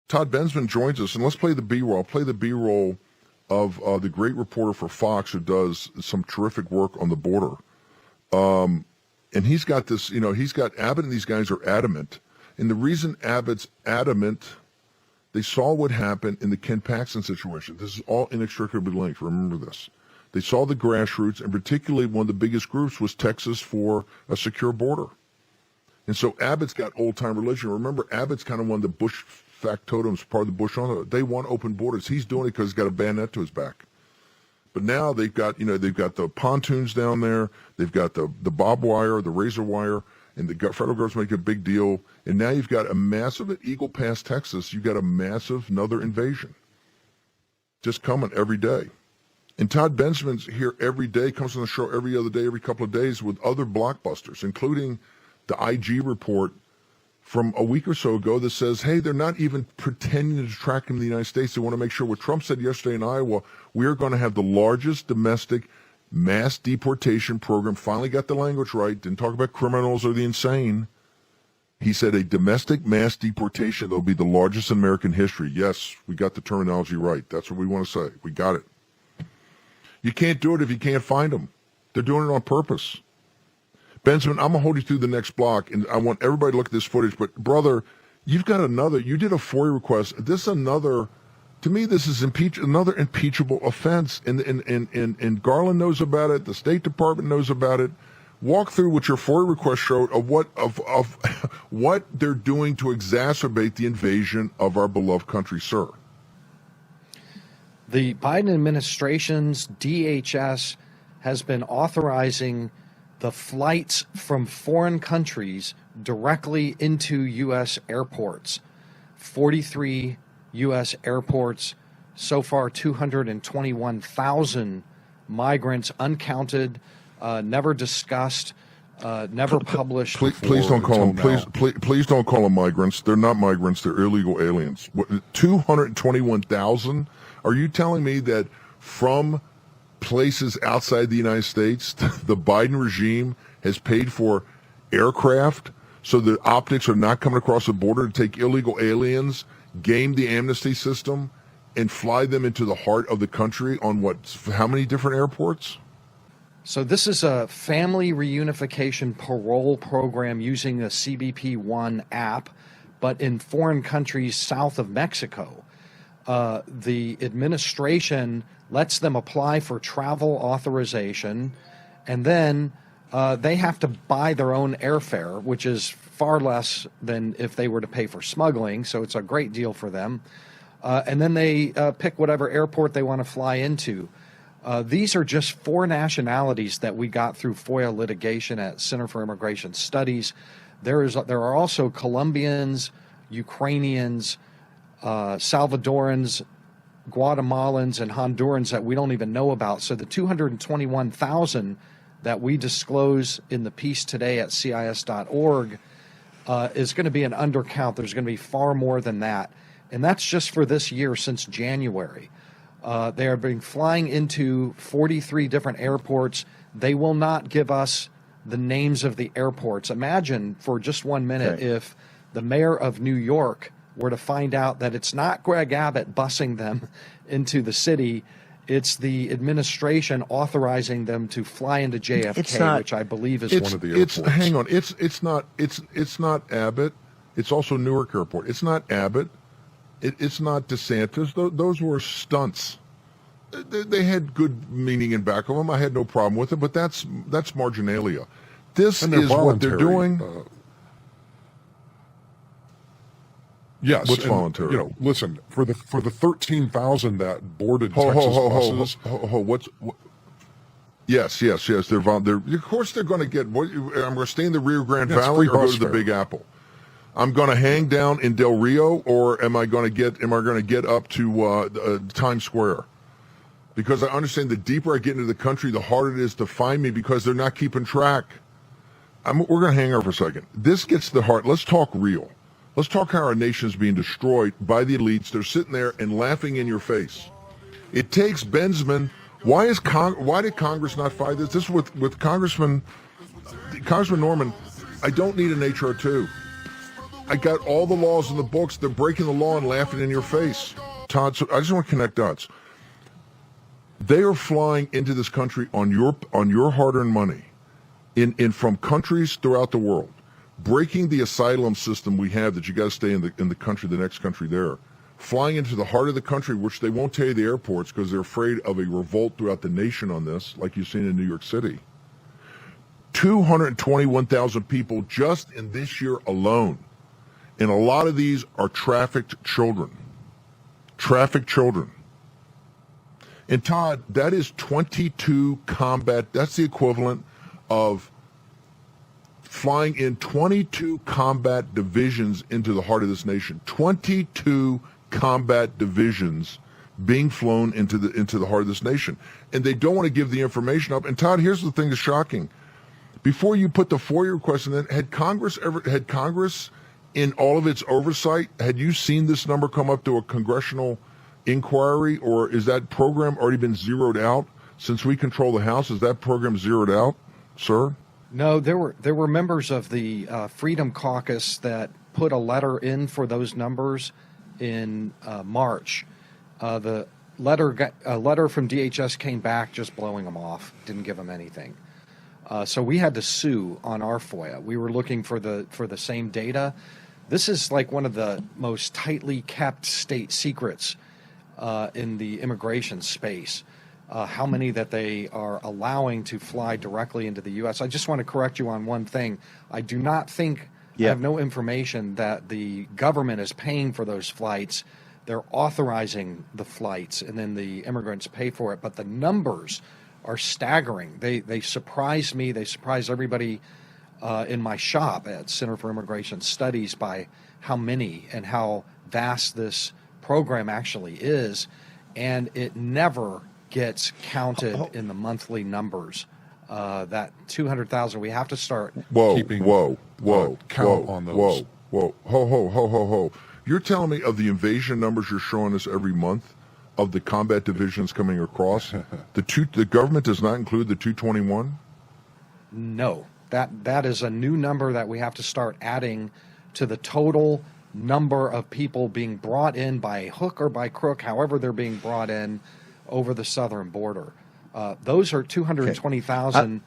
Todd Bensman joins us, and let's play the B-roll. I'll play the B-roll of the great reporter for Fox who does some terrific work on the border. And he's got this, he's got Abbott and these guys are adamant. And the reason Abbott's adamant, they saw what happened in the Ken Paxton situation. This is all inextricably linked. Remember this. They saw the grassroots, and particularly one of the biggest groups was Texas for a secure border. And so Abbott's got old-time religion. Remember, Abbott's kind of one of the Bush factotums, part of the Bush on it. They want open borders. He's doing it because he's got a bayonet to his back. But now they've got the pontoons down there. They've got the barbed wire, the razor wire, and the federal government's making a big deal. And now you've got a massive, at Eagle Pass, Texas, you've got a massive, another invasion just coming every day. And Todd Bensman's here every day, comes on the show every other day, every couple of days with other blockbusters, including the IG report from a week or so ago that says, hey, they're not even pretending to track him in the United States. They want to make sure what Trump said yesterday in Iowa, we are going to have the largest domestic mass deportation program. Finally got the language right. Didn't talk about criminals or the insane. He said a domestic mass deportation that will be the largest in American history. Yes, we got the terminology right. That's what we want to say. We got it. You can't do it if you can't find them. They're doing it on purpose. Bensman, I'm going to hold you through the next block, and I want everybody to look at this footage. But, brother, you've got you did a FOIA request. This is to me, this is another impeachable offense. And Garland knows about it. The State Department knows about it. Walk through what your FOIA request showed of what they're doing to exacerbate the invasion of our beloved country, sir. The Biden administration's DHS has been authorizing the flights from foreign countries directly into U.S. airports. 43 U.S. airports, so far 221,000 migrants, uncounted, never discussed, never published. Please don't call them. Please don't call them migrants. They're not migrants. They're illegal aliens. 221,000. Are you telling me that from places outside the United States, the Biden regime has paid for aircraft so the optics are not coming across the border to take illegal aliens, game the amnesty system, and fly them into the heart of the country on how many different airports? So this is a family reunification parole program using the CBP One app, but in foreign countries south of Mexico. The administration lets them apply for travel authorization, and then they have to buy their own airfare, which is far less than if they were to pay for smuggling, so it's a great deal for them. And then they pick whatever airport they want to fly into. These are just 4 nationalities that we got through FOIA litigation at Center for Immigration Studies. There are also Colombians, Ukrainians, Salvadorans, Guatemalans, and Hondurans that we don't even know about. So the 221,000 that we disclose in the piece today at CIS.org is going to be an undercount. There's going to be far more than that. And that's just for this year since January. They are being flying into 43 different airports. They will not give us the names of the airports. Imagine for just 1 minute if the mayor of New York were to find out that it's not Greg Abbott busing them into the city, it's the administration authorizing them to fly into JFK, which I believe is one of the airports. Hang on, it's not Abbott. It's also Newark Airport. It's not Abbott. It's not DeSantis. Those were stunts. They had good meaning in back of them. I had no problem with it, but that's marginalia. This is what they're doing. Yes, what's voluntary? Listen, for the 13,000 that boarded Texas buses. Yes. They're of course they're going to get. I'm going to stay in the Rio Grande Valley or go to the Big Apple. I'm going to hang down in Del Rio, or am I going to get up to Times Square? Because I understand the deeper I get into the country, the harder it is to find me because they're not keeping track. We're going to hang out for a second. This gets to the heart. Let's talk real. Let's talk how our nation is being destroyed by the elites. They're sitting there and laughing in your face. It takes Bensman. Why did Congress not fight this? This is with Congressman Norman. I don't need an HR2. I got all the laws in the books. They're breaking the law and laughing in your face. Todd, so I just want to connect dots. They are flying into this country on your hard-earned money in from countries throughout the world, breaking the asylum system we have that you got to stay in the country, the next country there, flying into the heart of the country, which they won't tell you the airports because they're afraid of a revolt throughout the nation on this, like you've seen in New York City. 221,000 people just in this year alone. And a lot of these are trafficked children. Trafficked children. And Todd, that is 22 combat, that's the equivalent of flying in 22 combat divisions into the heart of this nation. 22 combat divisions being flown into the heart of this nation. And they don't want to give the information up. And Todd, here's the thing that's shocking. Before you put the FOIA request in, had Congress in all of its oversight, had you seen this number come up to a congressional inquiry, or is that program already been zeroed out? Since we control the House, is that program zeroed out, sir? No, there were members of the Freedom Caucus that put a letter in for those numbers in March. A letter from DHS came back just blowing them off, didn't give them anything. So we had to sue on our FOIA. We were looking for the same data. This is like one of the most tightly kept state secrets in the immigration space. How many that they are allowing to fly directly into the U.S. I just want to correct you on one thing. I do not think, I have no information that the government is paying for those flights. They're authorizing the flights, and then the immigrants pay for it. But the numbers are staggering. They surprise me. They surprise everybody in my shop at Center for Immigration Studies by how many and how vast this program actually is, and it never gets counted in the monthly numbers. That 200,000, we have to start keeping count on those. Ho. You're telling me of the invasion numbers you're showing us every month of the combat divisions coming across, the government does not include the 221? No, that is a new number that we have to start adding to the total number of people being brought in by hook or by crook, however they're being brought in over the southern border. Those are 220,000.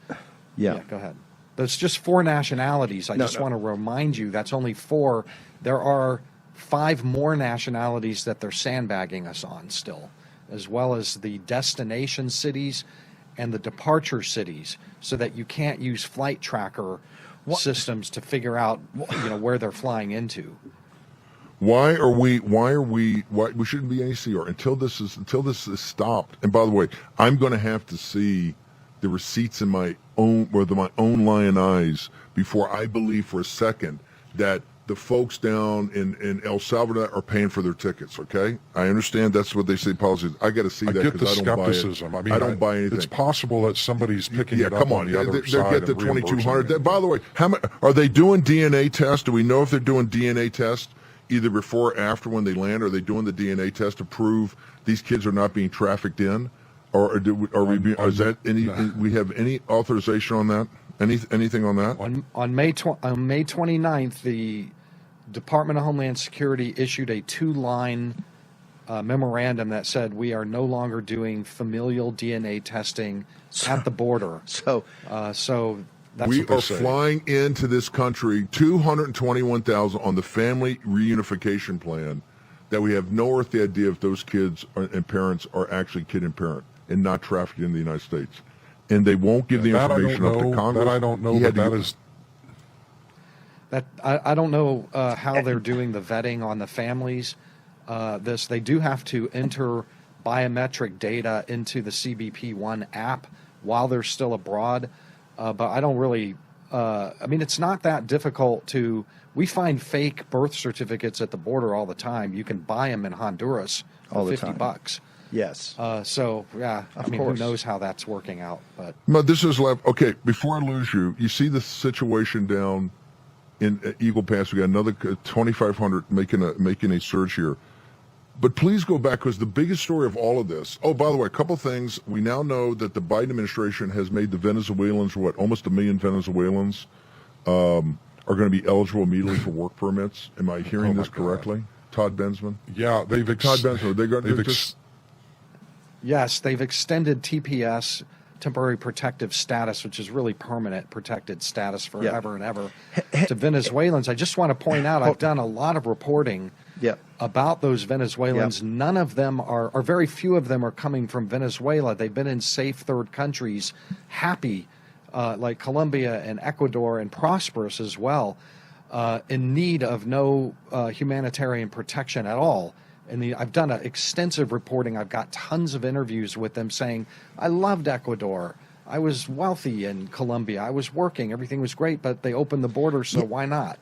Yeah, go ahead. That's just 4 nationalities. I just want to remind you that's only 4. There are 5 more nationalities that they're sandbagging us on still, as well as the destination cities and the departure cities, so that you can't use flight tracker systems to figure out where they're flying into. Why we shouldn't be any CR until this is stopped. And by the way, I'm going to have to see the receipts in my own lion eyes before I believe for a second that the folks down in El Salvador are paying for their tickets. Okay, I understand that's what they say policies. I got to see that because I don't buy it. Skepticism. I mean, I don't buy anything. It's possible that somebody's picking it up come on the other they side. Get the 2,200. By the way, are they doing DNA tests? Do we know if they're doing DNA tests either before or after when they land? Are they doing the DNA test to prove these kids are not being trafficked in, or we have any authorization on that? Anything on that? On May 29th, the Department of Homeland Security issued a 2-line memorandum that said we are no longer doing familial DNA testing at the border. So that's we what they are say. flying into this country 221,000 on the family reunification plan that we have no earthly idea if those kids and parents are actually kid and parent and not trafficked in the United States. And they won't give the information up to Congress. That I don't know, but that is... I don't know how they're doing the vetting on the families. They do have to enter biometric data into the CBP One app while they're still abroad. But I don't really, it's not that difficult to, we find fake birth certificates at the border all the time. You can buy them in Honduras for $50. Yes. Of course. Who knows how that's working out. But this is okay, before I lose you, you see the situation down in Eagle Pass. We got another 2,500 making a surge here. But please go back, because the biggest story of all of this, by the way, a couple things. We now know that the Biden administration has made the Venezuelans, almost 1 million Venezuelans, are going to be eligible immediately for work permits. Am I hearing this correctly? Todd Bensman? Yeah, Todd Bensman, yes, they've extended TPS, temporary protective status, which is really permanent protected status forever and ever, to Venezuelans. I just want to point out, I've done a lot of reporting about those Venezuelans. None of them are, or very few of them are coming from Venezuela. They've been in safe third countries, happy, like Colombia and Ecuador, and prosperous as well, in need of no humanitarian protection at all. And I've done extensive reporting. I've got tons of interviews with them saying, I loved Ecuador. I was wealthy in Colombia. I was working. Everything was great, but they opened the border, so why not?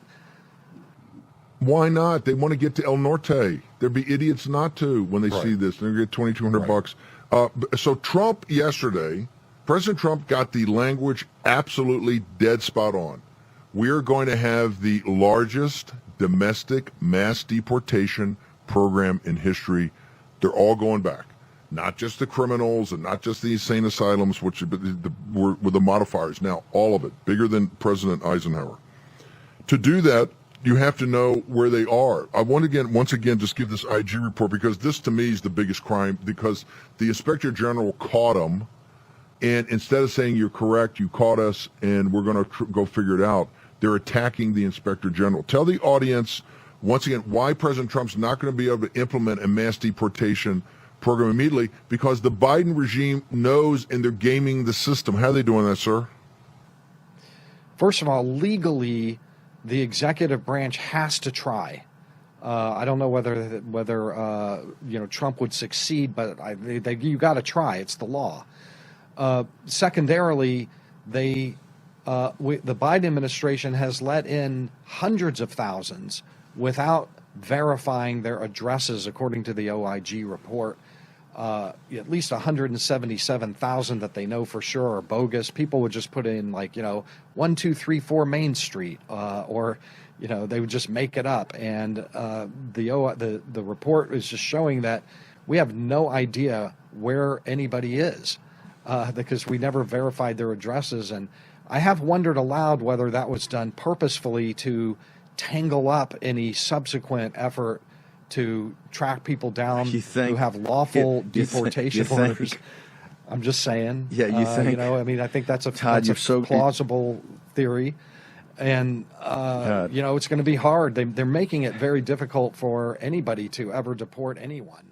Why not? They want to get to El Norte. There'd be idiots not to when they see this. They're going to get $2,200. So Trump yesterday, President Trump got the language absolutely dead spot on. We are going to have the largest domestic mass deportation program in history. They're all going back, not just the criminals and not just the insane asylums, which were the modifiers. Now all of it, bigger than President Eisenhower. To do that, you have to know where they are. I want to once again just give this IG report, because this to me is the biggest crime, because the Inspector General caught them, and instead of saying you're correct, you caught us and we're going to go figure it out, they're attacking the Inspector General. Tell the audience once again why President Trump's not going to be able to implement a mass deportation program immediately, because the Biden regime knows, and they're gaming the system. How are they doing that, sir? First of all, legally, the executive branch has to try. I don't know whether Trump would succeed, but you got to try. It's the law. Secondarily, the Biden administration has let in hundreds of thousands without verifying their addresses, according to the OIG report. At least 177,000 that they know for sure are bogus. People would just put in 1234 Main Street, or they would just make it up. And the report is just showing that we have no idea where anybody is, because we never verified their addresses. And I have wondered aloud whether that was done purposefully to tangle up any subsequent effort to track people down who have lawful deportation orders. I'm just saying. Yeah, you think? I think that's a plausible theory. And, it's going to be hard. They're making it very difficult for anybody to ever deport anyone.